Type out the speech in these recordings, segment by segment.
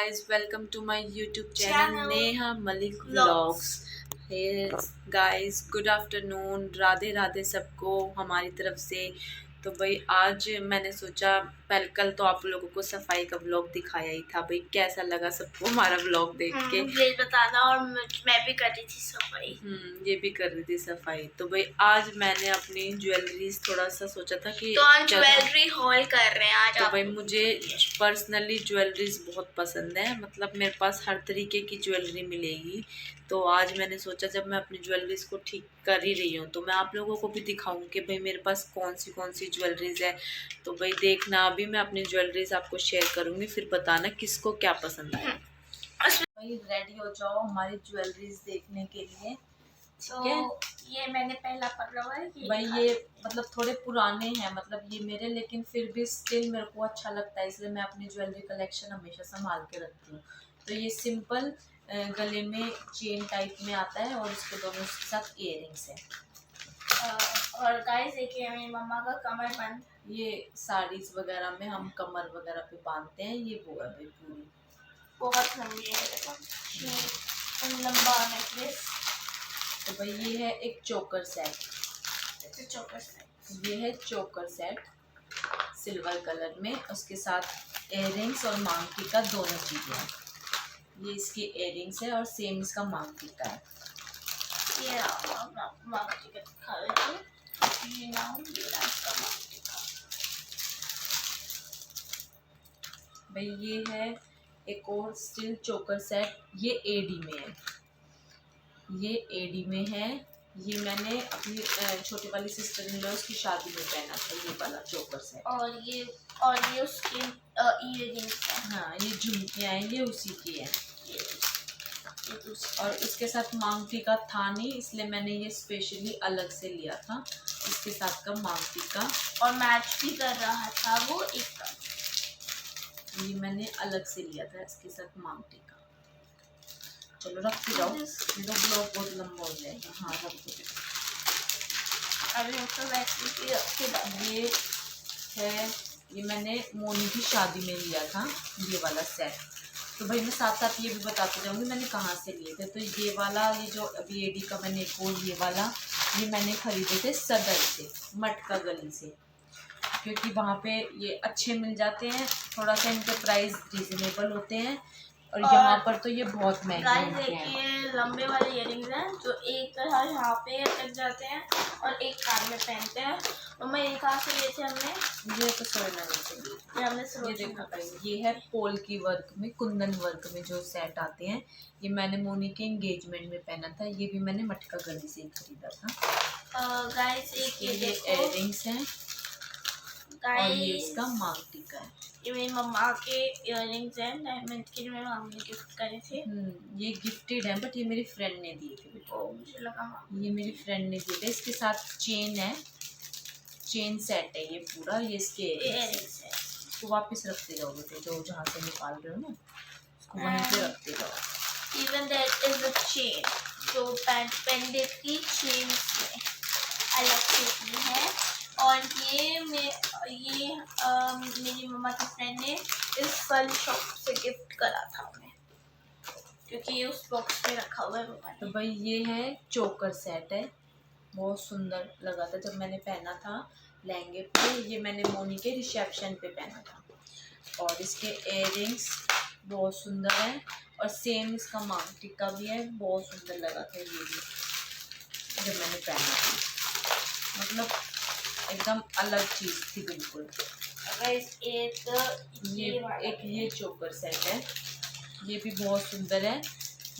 guys, welcome to my YouTube channel Neha Malik vlogs. Hey guys, good afternoon, Radhe Radhe सबको हमारी तरफ से। तो भाई आज मैंने सोचा, पहले कल तो आप लोगों को सफाई का व्लॉग दिखाया ही था। भाई कैसा लगा सबको हमारा व्लॉग देख के ये बताना। और मैं भी कर रही थी सफाई। ये भी कर रही थी सफाई। तो भाई आज मैंने अपनी ज्वेलरीज थोड़ा सा सोचा था कि तो हम ज्वेलरी हॉल कर रहे हैं आज। तो भाई मुझे पर्सनली ज्वेलरीज बहुत पसंद है, मतलब मेरे पास हर तरीके की ज्वेलरी मिलेगी। तो आज मैंने सोचा जब मैं अपनी ज्वेलरीज को ठीक कर ही रही हूँ तो मैं आप लोगों को भी दिखाऊं कि भाई मेरे पास कौन सी ज्वेलरीज है। तो भाई देखना, अभी मैं अपनी ज्वेलरीज आपको शेयर करूंगी, फिर बताना किसको क्या पसंद आए। भाई रेडी हो जाओ हमारी ज्वेलरीज देखने के लिए। तो ये मैंने पहला पकड़ा हुआ है कि भाई ये मतलब थोड़े पुराने हैं, मतलब ये मेरे, लेकिन फिर भी स्टिल मेरे को अच्छा लगता है, इसलिए मैं अपनी ज्वेलरी कलेक्शन हमेशा संभाल के रखती हूँ। तो ये सिंपल गले में चेन टाइप में आता है और इसके दोनों के साथ इयररिंग्स है। और गाइस देखिए मेरी मम्मा का कमर बंद, ये साड़ीज वगैरह में हम कमर वगैरह पे बांधते हैं। ये वो है भाई पूरी बहुत लंबी है, देखो लंबा नेकलेस। तो भाई ये है एक चोकर सेट। ये है चोकर सेट सिल्वर कलर में, उसके साथ इयररिंग्स और मांग टीका दोनों चीजें हैं। ये इसकी इयररिंग्स है और सेम इसका मांग टीका है। ये मांग टीका दिखा देती हूं। ये नाम इसका मांग टीका। भाई ये है एक और स्टिल चोकर सेट, ये एडी में है। ये एडी में है। ये मैंने अपनी छोटी वाली सिस्टर इन लॉ की शादी में पहना था, ये वाला चोकर सेट। और ये उसके इयररिंग्स है। हाँ, ये झुमकियाँ हैं, ये उसी की है। और इसके साथ मांग टीका था नहीं, इसलिए मैंने ये स्पेशली अलग से लिया था, इसके साथ का मांग टीका। और मैच भी कर रहा था वो एक। ये मैंने अलग से लिया था इसके साथ मांग टीका। चलो रखते जाओ, ये तो ब्लॉग बहुत लंबा हो जाएगा। हाँ रख दो। अभी तो वैसे ये है, ये मैंने मोनी की शादी में लिया था ये वाला सेट। तो भाई मैं साथ साथ ये भी बताते जाऊंगी मैंने कहाँ से लिए थे। तो ये वाला, ये जो अभी एडी का मैंने एक और ये वाला, ये मैंने खरीदे थे सदर से, मटका गली से, क्योंकि वहाँ पे ये अच्छे मिल जाते हैं, थोड़ा सा इनके प्राइस रीजनेबल होते हैं। और यहाँ पर तो ये बहुत महंगे देखिए लंबे वाले इयररिंग्स हैं जो एक तरह यहाँ पे अटक जाते हैं और एक कान में पहनते हैं। और मैं ये कहाँ से लिए थे हमने? ये तो सोनानगर से लिए। ये हमने ये देखो, ये है पोल की वर्क में, कुंदन वर्क में जो सेट आते हैं। ये मैंने मोनी के एंगेजमेंट में पहना था, ये भी मैंने मटका गली से ही खरीदा था। गाइस एक ये इयररिंग्स हैं और ये इसका मांग टीका है। ये मेरी मम्मा के इयररिंग्स हैं डायमंड के, जो मेरी मम्मी ने गिफ्ट करे थे। ये गिफ्टेड है, बट ये मेरी फ्रेंड ने दिए थे। मुझे लगा ये मेरी फ्रेंड ने दिए थे। इसके साथ चेन है, चेन सेट है ये पूरा। ये इसके इयररिंग्स है। इसको वापस रखते जाओगे तो जो जहाँ से निकाल रहे हो ना, उसको वहीं पे रखते जाओ। Even that is a chain, जो पेंडेंट की चेन में अलग से है। और ये मेरी मम्मा की फ्रेंड ने इस फल शॉप से गिफ्ट करा था हमें, क्योंकि ये उस बॉक्स में रखा हुआ है मम्मा ने। तो भाई ये है चोकर सेट है, बहुत सुंदर लगा था जब मैंने पहना था लहंगे पे। ये मैंने मोनी के रिसेप्शन पे पहना था। और इसके इयररिंग्स बहुत सुंदर है और सेम इसका मांग टिक्का भी है, बहुत सुंदर लगा था ये भी जब मैंने पहना था। मतलब एकदम अलग चीज़ थी बिल्कुल। ये चोकर सेट है, ये भी बहुत सुंदर है।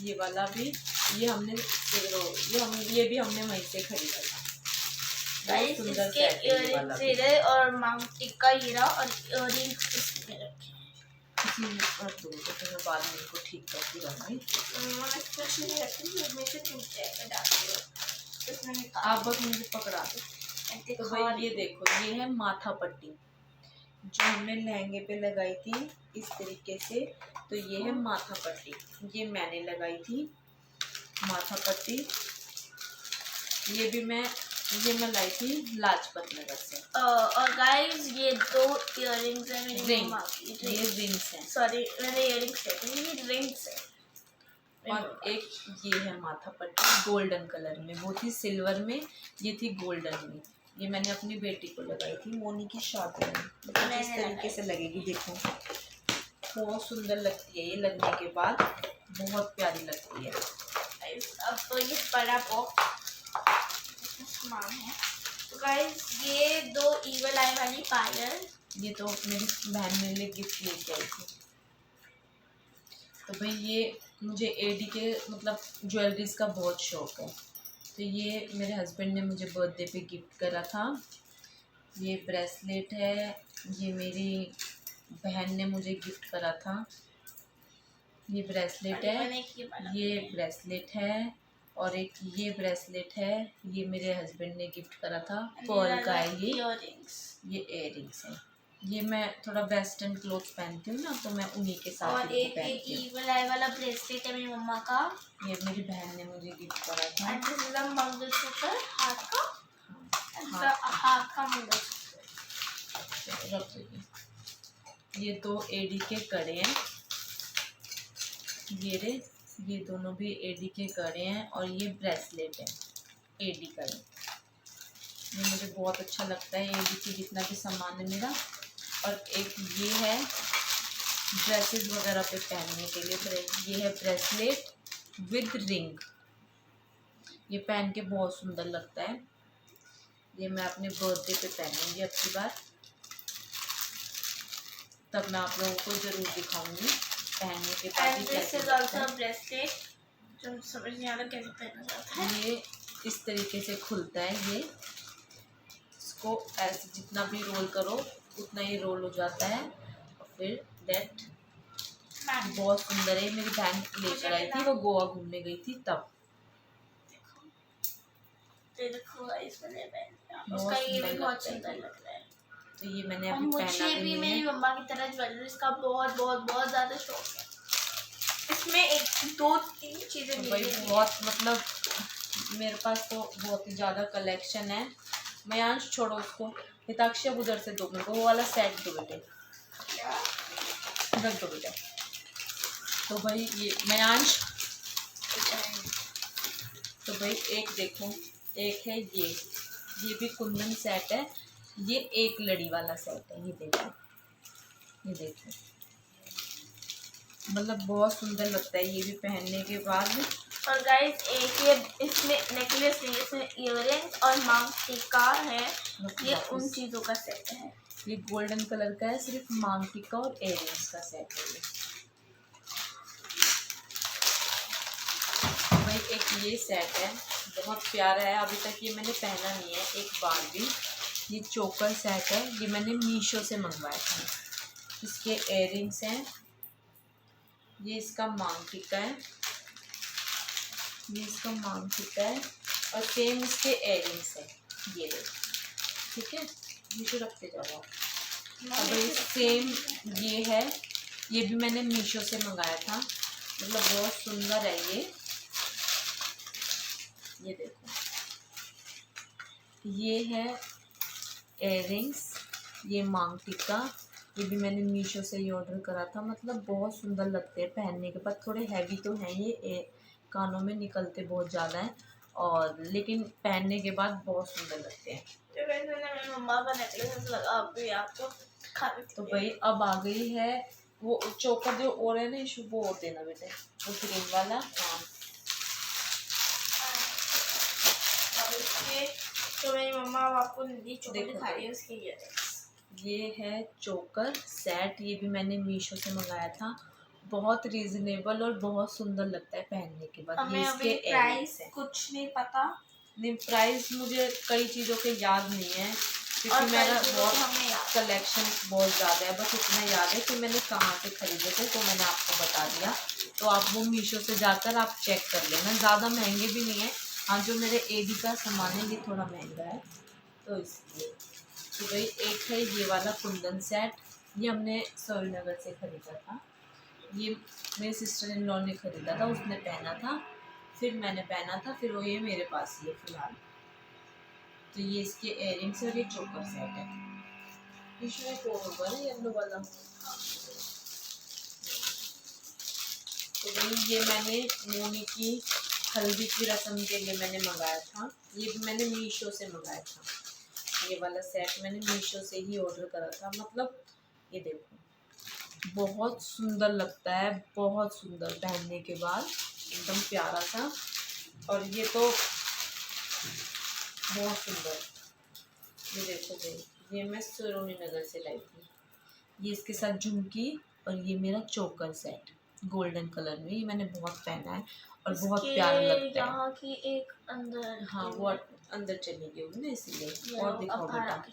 ये वाला भी, ये भी हमने वहीं से खरीदा था। बहुत सुंदर सेट है ये वाला भी। और मांग टिक्का ये रहा, और इयररिंग्स इसमें रखे हैं। किसी में रख दो तो मैं बाद में इनको ठीक करती रहूँगी। आप बस मुझे पकड़ा दो। तो भाई ये देखो, ये है माथा पट्टी जो हमने लहंगे पे लगाई थी इस तरीके से। तो ये है माथा पट्टी, ये मैंने लगाई थी माथा पट्टी। ये भी मैं ये मैं लाई थी लाजपत नगर से। और गाइस ये 2 इयररिंग्स है मेरी रिंग, मम्मा की। ये रिंग्स हैं। सॉरी मैंने इयररिंग्स कहती हूँ, ये रिंग्स है। और एक ये है माथा पट्टी गोल्डन कलर में, वो थी सिल्वर में, ये थी गोल्डन में। ये मैंने अपनी बेटी को लगाई थी मोनी की शादी में। मतलब इस तरीके से लगेगी, देखो बहुत सुंदर लगती है ये लगने के बाद, बहुत प्यारी लगती है। अब तो ये बड़ा बॉक्स सामान है। तो गाइस ये 2 ईवल आई वाली पायल, ये तो मेरी बहन मेरे लिए गिफ्ट लेके आई थी। तो भाई ये मुझे एडी के मतलब ज्वेलरीज का बहुत शौक है, तो ये मेरे हस्बैंड ने मुझे बर्थडे पे गिफ्ट करा था। ये ब्रेसलेट है, ये मेरी बहन ने मुझे गिफ्ट करा था। ये ब्रेसलेट है, ये ब्रेसलेट है, और एक ये ब्रेसलेट है, ये मेरे हस्बैंड ने गिफ्ट करा था, पर्ल का है ये इयररिंग्स है। ये मैं थोड़ा वेस्टर्न क्लोथ पहनती हूँ ना, तो मैं उन्हीं के साथ और एक ईवल आई वाला ब्रेसलेट है मेरी मम्मा का, ये मेरी बहन ने मुझे गिफ्ट करा था। And this is a mangalsutra हाथ का, हाथ का मंगलसूत्र रख दीजिए। ये 2 एडी के कड़े हैं, ये दोनों भी एडी के कड़े हैं, और ये ब्रेसलेट है एडी का। ये मुझे बहुत अच्छा लगता है एडी की जितना भी सामान है मेरा। और एक ये है ड्रेसेस वगैरह पे पहनने के लिए, ये है ब्रेसलेट विद रिंग, ये पहन के बहुत सुंदर लगता है। ये मैं अपने बर्थडे पे पहनूंगी अब की बार, तब मैं आप लोगों को ज़रूर दिखाऊंगी पहनने के बाद ही कैसे लगता है। ब्रेसलेट जो समझ नहीं आ रहा कैसे पहना जाता है। ये इस तरीके से खुलता है, ये इसको ऐसे जितना भी रोल करो उतना ही रोल हो जाता है, और फिर दैट बहुत सुंदर है। मेरी बहन लेकर आई थी, वो गोवा घूमने गई थी तब। उसका ये भी बहुत सुंदर लग रहा है। तो ये मैंने अभी पहना मुझे भी मेरी मम्मा की तरह ज्वेलरीज का बहुत बहुत बहुत ज़्यादा शौक है। इसमें 1 2 3 चीज़ें तो भाई बहुत मतलब मेरे पास तो बहुत ही ज़्यादा कलेक्शन है। मयांश छोड़ो उसको, हिताक्षी अब उधर से दो मेरे को वो वाला सेट दो बेटे, रख दो बेटा। तो भाई ये मयांश, तो भाई एक देखो, एक है ये भी कुंदन सेट है, ये एक लड़ी वाला सेट है, ये देखो, ये देखो मतलब बहुत सुंदर लगता है ये भी पहनने के बाद। और गाइस एक ये इसमें नेकलेस नहीं, इसमें इयररिंग्स और मांग टीका है, ये उन चीज़ों का सेट है। ये गोल्डन कलर का है, सिर्फ मांग टीका और इयररिंग्स का सेट है ये। भाई एक ये सेट है, बहुत प्यारा है, अभी तक ये मैंने पहना नहीं है एक बार भी। ये चोकर सेट है, ये मैंने मीशो से मंगवाया था। इसके इयररिंग्स हैं, ये इसका मांग टीका है, ये इसका मांग टीका है, और सेम इसके इयररिंग्स है, ये देखो ठीक है। मीशो रखते जाओ। अब ये सेम ये है, ये भी मैंने मीशो से मंगाया था, मतलब बहुत सुंदर है ये देखो, ये है इयररिंग्स, ये मांग टीका, ये भी मैंने मीशो से ही ऑर्डर करा था। मतलब बहुत सुंदर लगते हैं पहनने के बाद, थोड़े हैवी तो हैं ये, कानों में निकलते बहुत ज़्यादा हैं, और लेकिन पहनने के बाद बहुत सुंदर लगते हैं। मेरी मम्मा का नेकलेस लगा भी आपको तो भाई अब आ गई है वो चोकर जो और है ना इशू, वो और देना बेटे, वो ग्रीन वाला। हाँ तो मेरी मम्मा आपको नदी चोकर दिखा रही है उसके ये है चोकर सेट, ये भी मैंने मीशो से मंगाया था, बहुत रीजनेबल और बहुत सुंदर लगता है पहनने के बाद। हमें अभी प्राइस कुछ नहीं पता, नहीं प्राइस मुझे कई चीज़ों के याद नहीं है, क्योंकि मेरा बहुत कलेक्शन बहुत ज़्यादा है। बस इतना याद है कि मैंने कहाँ से ख़रीदे थे, तो मैंने आपको बता दिया। तो आप वो मीशो से जाकर आप चेक कर लेना, ज़्यादा महंगे भी नहीं है। हाँ जो मेरे एडी का सामान है ये थोड़ा महंगा है, तो इसलिए। तो भाई एक है ये वाला कुंदन सेट, ये हमने श्रीनगर से ख़रीदा था, ये मेरी सिस्टर इन लॉ ने ख़रीदा था, उसने पहना था, फिर मैंने पहना था, फिर वो ये मेरे पास ही है फ़िलहाल। तो ये इसके इयररिंग्स और ये चोकर सेट है। इसमें कौन होगा ना येलो वाला। तो भाई ये मैंने मोनी की हल्दी की रस्म के लिए मैंने मंगाया था। ये भी मैंने मीशो से मंगाया था। ये वाला सेट मैंने मीशो से ही ऑर्डर करा था। मतलब ये देखो बहुत सुंदर लगता है, बहुत सुंदर पहनने के बाद एकदम प्यारा सा। और ये तो बहुत सुंदर, ये देखो भाई, ये मैं सुरोनी नगर से लाई थी। ये इसके साथ झुमकी और ये मेरा चोकर सेट गोल्डन कलर में, ये मैंने बहुत पहना है और बहुत प्यारा लगता है। यहाँ की एक अंदर, हाँ वो अंदर चली गई होगी ना इसीलिए। और दिखाओ अब बेटा।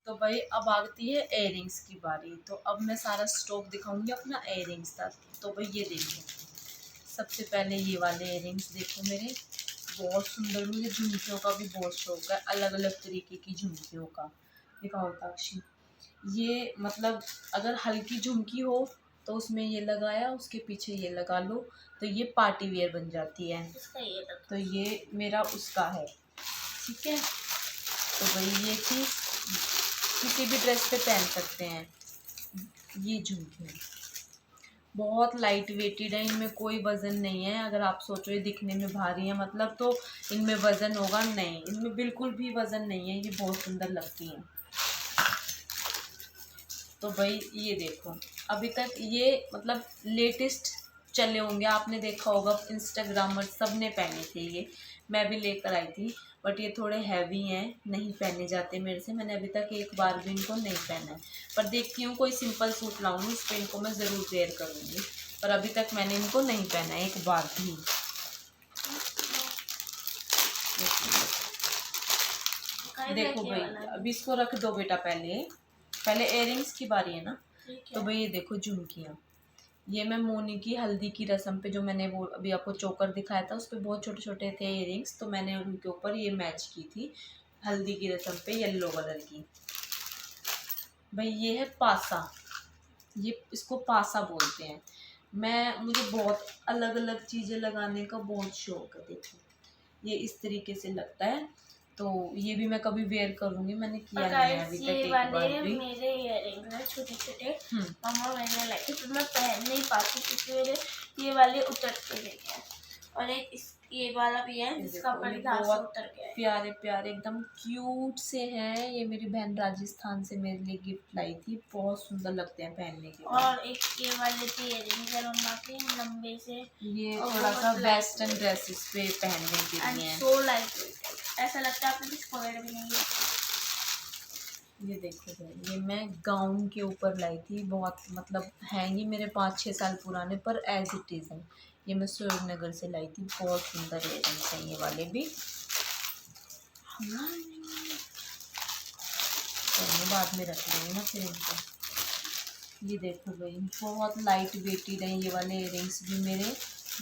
तो भाई अब आती है इयररिंग्स की बारी। तो अब मैं सारा स्टॉक दिखाऊंगी अपना इयररिंग्स का। तो भाई ये देखो, सबसे पहले ये वाले इयररिंग्स देखो मेरे, बहुत सुंदर। मुझे झुमकियों का भी बहुत शौक है, अलग अलग तरीके की झुमकियों का। दिखाओ ताक्षी, ये मतलब अगर हल्की झुमकी हो तो उसमें ये लगाया, उसके पीछे ये लगा लो तो ये पार्टी वेयर बन जाती है। तो ये मेरा उसका है, ठीक है। तो भाई ये चीज़ किसी भी ड्रेस पे पहन सकते हैं। ये झुमके बहुत लाइट वेटेड है, इनमें कोई वज़न नहीं है। अगर आप सोचो ये दिखने में भारी है मतलब तो इनमें वज़न होगा, नहीं, इनमें बिल्कुल भी वज़न नहीं है। ये बहुत सुंदर लगती हैं। तो भाई ये देखो, अभी तक ये मतलब लेटेस्ट चले होंगे, आपने देखा होगा इंस्टाग्रामर सब ने पहने थे ये, मैं भी लेकर आई थी। बट ये थोड़े हैवी हैं, नहीं पहने जाते मेरे से। मैंने अभी तक एक बार भी इनको नहीं पहना है, पर देखती हूँ कोई सिंपल सूट लाऊंगी उस पर इनको मैं ज़रूर वेयर करूँगी। पर अभी तक मैंने इनको नहीं पहना है एक बार भी। देखो भाई, अभी इसको रख दो बेटा, पहले इयररिंग्स की बारी है ना। तो भाई ये देखो झुमकियाँ, ये मैं मोनी की हल्दी की रस्म पे जो मैंने वो अभी आपको चोकर दिखाया था उस पर बहुत छोटे छोटे थे इयररिंग्स, तो मैंने उनके ऊपर ये मैच की थी हल्दी की रस्म पे येलो कलर की। भाई ये है पासा, ये इसको पासा बोलते हैं। मुझे बहुत अलग अलग चीज़ें लगाने का बहुत शौक है। देखो ये इस तरीके से लगता है, तो ये भी मैं कभी वेयर करूंगी, मैंने किया नहीं है अभी तक एक बार भी। मेरे इयररिंग्स हैं छोटे छोटे, मम्मा मैंने लाई थी, मैं पहन नहीं पाती क्योंकि मेरे ये वाले उतर के गए हैं। और एक ये वाला भी है जिसका पर्दा उतर गया है। प्यारे प्यारे एकदम क्यूट से हैं। ये मेरी बहन राजस्थान से मेरे लिए गिफ्ट लाई थी, बहुत सुंदर लगते हैं पहनने के बाद। और एक ये वाले थे इयररिंग्स है मम्मा के लंबे से, ये थोड़ा सा वेस्टर्न ड्रेसेस पे पहनने के लिए हैं। सो लाइट, ऐसा लगता है आपने कुछ पकड़ भी नहीं है। ये देखो भाई, ये मैं गाउन के ऊपर लाई थी, बहुत मतलब हैं ये मेरे 5-6 साल पुराने, पर एज इट इज़ है। ये मैं सुरेंद्रनगर से लाई थी, बहुत सुंदर इयररिंग्स हैं ये वाले भी। तो बाद में रख लेंगे ना फिर इनको। ये देखो भाई, बहुत लाइट वेटेड है ये वाले इयररिंग्स भी मेरे।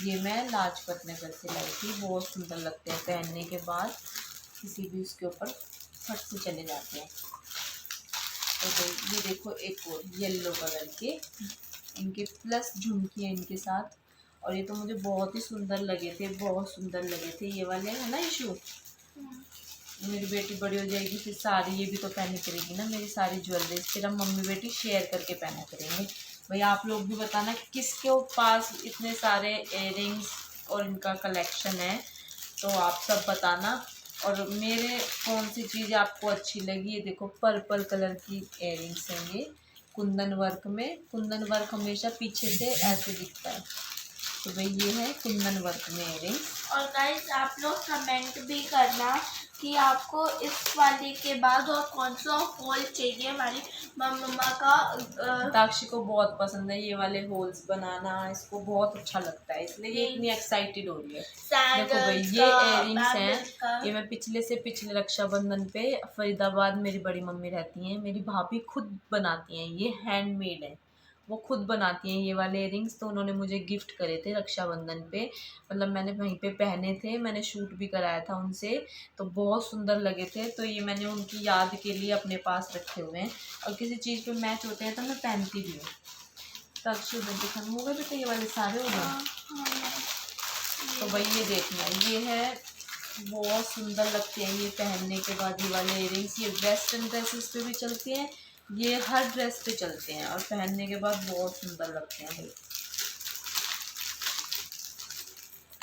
ये मैं लाजपत नगर से लाई थी, बहुत सुंदर लगते हैं पहनने के बाद, किसी भी उसके ऊपर फट से चले जाते हैं। तो भाई ये देखो एक और येलो कलर के, इनके प्लस झुमकी है इनके साथ। और ये तो मुझे बहुत ही सुंदर लगे थे, बहुत सुंदर लगे थे ये वाले, है ना इशू। मेरी बेटी बड़ी हो जाएगी फिर सारी ये भी तो पहनी करेगी ना, मेरी सारी ज्वेलरी फिर हम मम्मी बेटी शेयर करके पहना करेंगे। भाई आप लोग भी बताना किसके पास इतने सारे इयररिंग्स और इनका कलेक्शन है, तो आप सब बताना। और मेरे कौन सी चीज़ आपको अच्छी लगी। ये देखो पर्पल कलर की इयररिंग्स हैं ये, कुंदन वर्क में। कुंदन वर्क हमेशा पीछे से ऐसे दिखता है, तो भाई ये है कुंदन वर्क में इयररिंग्स। और गाइस आप लोग कमेंट भी करना कि आपको इस वाले के बाद और कौन सा होल चाहिए। हमारी मम्मा का ताक्षी को बहुत पसंद है ये वाले होल्स बनाना, इसको बहुत अच्छा लगता है, इसलिए ये इतनी एक्साइटेड हो रही है। देखो भाई ये इयररिंग्स हैं, ये मैं पिछले रक्षाबंधन पे फरीदाबाद मेरी बड़ी मम्मी रहती हैं, मेरी भाभी खुद बनाती हैं, ये हैंडमेड है, वो खुद बनाती हैं ये वाले इयररिंग्स। तो उन्होंने मुझे गिफ्ट करे थे रक्षाबंधन पे, मतलब मैंने वहीं पे पहने थे, मैंने शूट भी कराया था उनसे, तो बहुत सुंदर लगे थे। तो ये मैंने उनकी याद के लिए अपने पास रखे हुए हैं, और किसी चीज़ पे मैच होते हैं तो मैं पहनती भी हूँ। तो अक्षय खत्म हो गए बेटा, ये वाले सारे हो गए। तो भाई ये देखना, ये है बहुत सुंदर लगते हैं ये पहनने के बाद। ये वाले इयररिंग्स ये वेस्टर्न ड्रेसेस पे भी चलते हैं, ये हर ड्रेस पे चलते हैं और पहनने के बाद बहुत सुंदर लगते हैं भाई।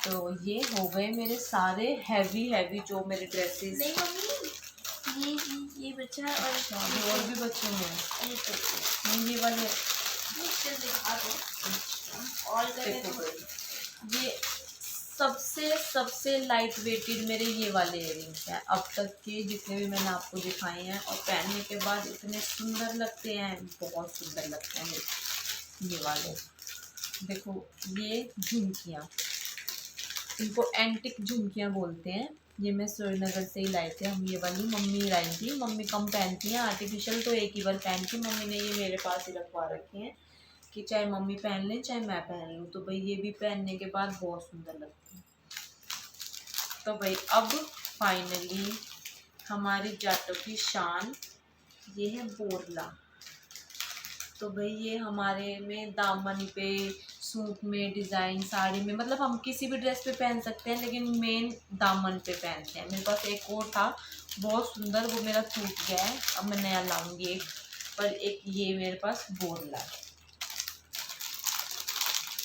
तो ये हो गए मेरे सारे हैवी जो मेरे ड्रेसेस। नहीं मम्मी, ये बच्चा है और और भी बच्चे हैं। ये वाले दिखा दो और ये सबसे लाइट वेटेड मेरे ये वाले इयररिंग्स हैं अब तक के जितने भी मैंने आपको दिखाए हैं, और पहनने के बाद इतने सुंदर लगते हैं, बहुत सुंदर लगते हैं ये वाले। देखो ये झुमकियाँ, इनको एंटिक झुमकियाँ बोलते हैं। ये मैं श्रीनगर से ही लाए थे हम, ये वाली मम्मी लाई थी। मम्मी कम पहनती हैं, आर्टिफिशियल तो एक ही बार पहन की। मम्मी ने ये मेरे पास ही रखवा रखे हैं कि चाहे मम्मी पहन लें चाहे मैं पहन लूँ। तो भाई ये भी पहनने के बाद बहुत सुंदर लगती है। तो भाई अब फाइनली हमारी जाटों की शान ये है बोरला। तो भाई ये हमारे में दामन पे, सूट में, डिज़ाइन, साड़ी में, मतलब हम किसी भी ड्रेस पे पहन सकते हैं, लेकिन मेन दामन पे पहनते हैं। मेरे पास एक और था बहुत सुंदर, वो मेरा टूट गया है, अब मैं नया लाऊंगी एक। पर एक ये मेरे पास बोरला है।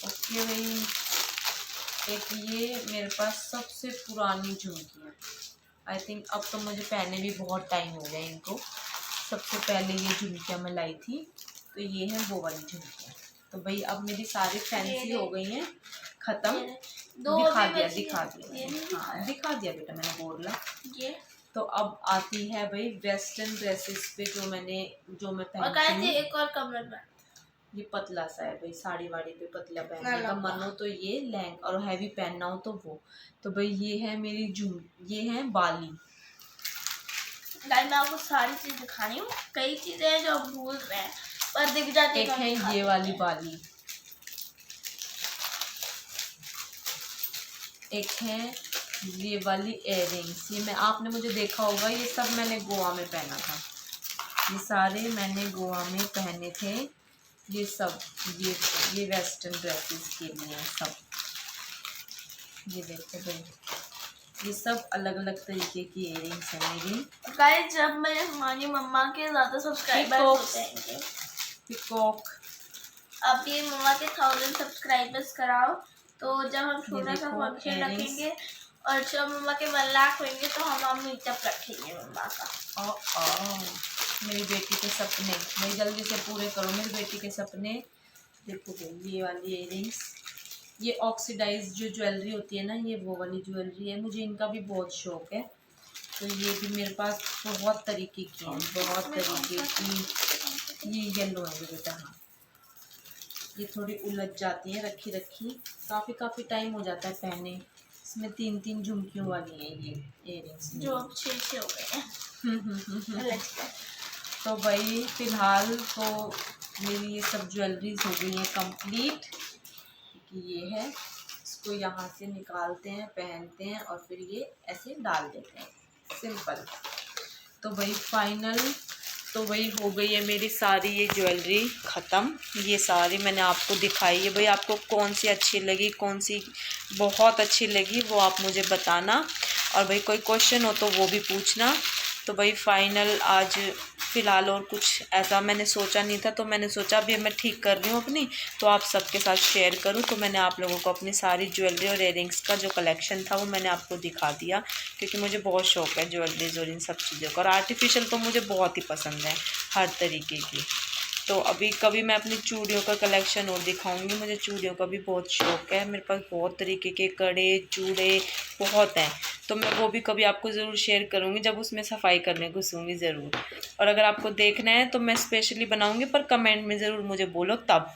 ओके भाई, एक ये मेरे पास सबसे पुरानी झुमकी है। आई थिंक अब तो मुझे पहने भी बहुत टाइम हो गया इनको। सबसे पहले ये झुमकियाँ मैं लाई थी, तो ये है वो वाली झुमकियाँ। तो भाई अब मेरी सारी फैंसी हो गई हैं ख़त्म। दिखा दिया हाँ दिखा दिया बेटा मैंने बोरला। ये तो अब आती है भाई वेस्टर्न ड्रेसेस पे जो मैं पहनती हूँ। एक और कमर में ये पतला सा है भाई, साड़ी वाड़ी पे पतला पहनने का मन हो तो ये लहंगा, और हैवी पहनना हो तो वो। तो भाई ये है मेरी ये है बाली। मैं आपको सारी चीज दिखानी हूँ, कई चीजें हैं जो आप भूल रहे हैं पर दिख जाती है। एक है ये वाली बाली, एक है ये वाली इयररिंग्स। ये मैं आपने मुझे देखा होगा, ये सब मैंने गोवा में पहना था। ये सारे मैंने गोवा में पहने थे। ये सब ये वेस्टर्न ड्रेसेस के लिए सब। ये देखो भाई, ये सब अलग अलग तरीके की इयररिंग्स हैं मेरी। गाइस जब मेरे हमारी मम्मा के ज़्यादा सब्सक्राइबर्स होते हैं, पिकॉक, अब ये मम्मा के 1000 सब्सक्राइबर्स कराओ, तो जब हम छोटा सा फंक्शन रखेंगे और जब मम्मा के 1 लाख होंगे तो हम मीटअप रखेंगे मम्मा का। मेरी बेटी के सपने भाई जल्दी से पूरे करो, मेरी बेटी के सपने। देखो भाई ये वाली इयररिंग्स, ये ऑक्सीडाइज जो ज्वेलरी होती है ना, ये वो वाली ज्वेलरी है। मुझे इनका भी बहुत शौक है, तो ये भी मेरे पास बहुत तरीके की हैं, बहुत तरीके की। ये येलो है बेटा, हाँ ये थोड़ी उलझ जाती है रखी रखी, काफ़ी टाइम हो जाता है पहने। इसमें 3 झुमकियों वाली हैं ये इयररिंग्स जो अब 6 हो गए हैं। तो भाई फ़िलहाल तो मेरी ये सब ज्वेलरीज हो गई हैं कंप्लीट। ये है, इसको यहाँ से निकालते हैं, पहनते हैं और फिर ये ऐसे डाल देते हैं, सिंपल। तो भाई फाइनल तो वही हो गई है मेरी सारी ये ज्वेलरी ख़त्म। ये सारी मैंने आपको दिखाई है भाई, आपको कौन सी अच्छी लगी, कौन सी बहुत अच्छी लगी वो आप मुझे बताना, और भाई कोई क्वेश्चन हो तो वो भी पूछना। तो भाई फाइनल आज फ़िलहाल और कुछ ऐसा मैंने सोचा नहीं था, तो मैंने सोचा अभी मैं ठीक कर रही हूँ अपनी, तो आप सबके साथ शेयर करूँ। तो मैंने आप लोगों को अपनी सारी ज्वेलरी और इयररिंग्स का जो कलेक्शन था वो मैंने आपको दिखा दिया, क्योंकि मुझे बहुत शौक है ज्वेलरीज और इन सब चीज़ों का, और आर्टिफिशियल तो मुझे बहुत ही पसंद है हर तरीके की। तो अभी कभी मैं अपनी चूड़ियों का कलेक्शन और दिखाऊंगी, मुझे चूड़ियों का भी बहुत शौक है, मेरे पास बहुत तरीके के कड़े चूड़े बहुत हैं, तो मैं वो भी कभी आपको ज़रूर शेयर करूंगी जब उसमें सफाई करने घुसूँगी ज़रूर। और अगर आपको देखना है तो मैं स्पेशली बनाऊंगी, पर कमेंट में ज़रूर मुझे बोलो तब।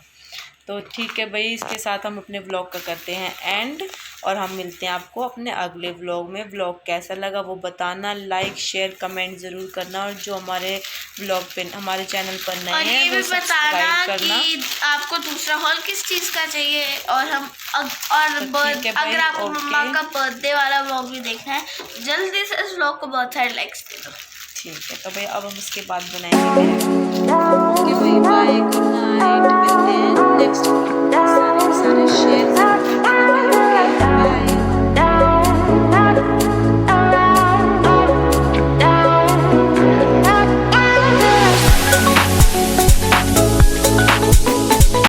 तो ठीक है भाई, इसके साथ हम अपने व्लॉग का करते हैं एंड, और हम मिलते हैं आपको अपने अगले व्लॉग में। व्लॉग कैसा लगा वो बताना, लाइक शेयर कमेंट ज़रूर करना, और जो हमारे व्लॉग पे हमारे चैनल पर नए हैं वो सब्सक्राइब करना कि आपको दूसरा हॉल किस चीज़ का चाहिए, और हम अगर आपको मम्मा का बर्थडे वाला व्लॉग भी देखना है जल्दी से इस व्लॉग को बहुत सारे लाइक्स दे दो। ठीक है, तो भाई अब हम इसके बाद बनाएंगे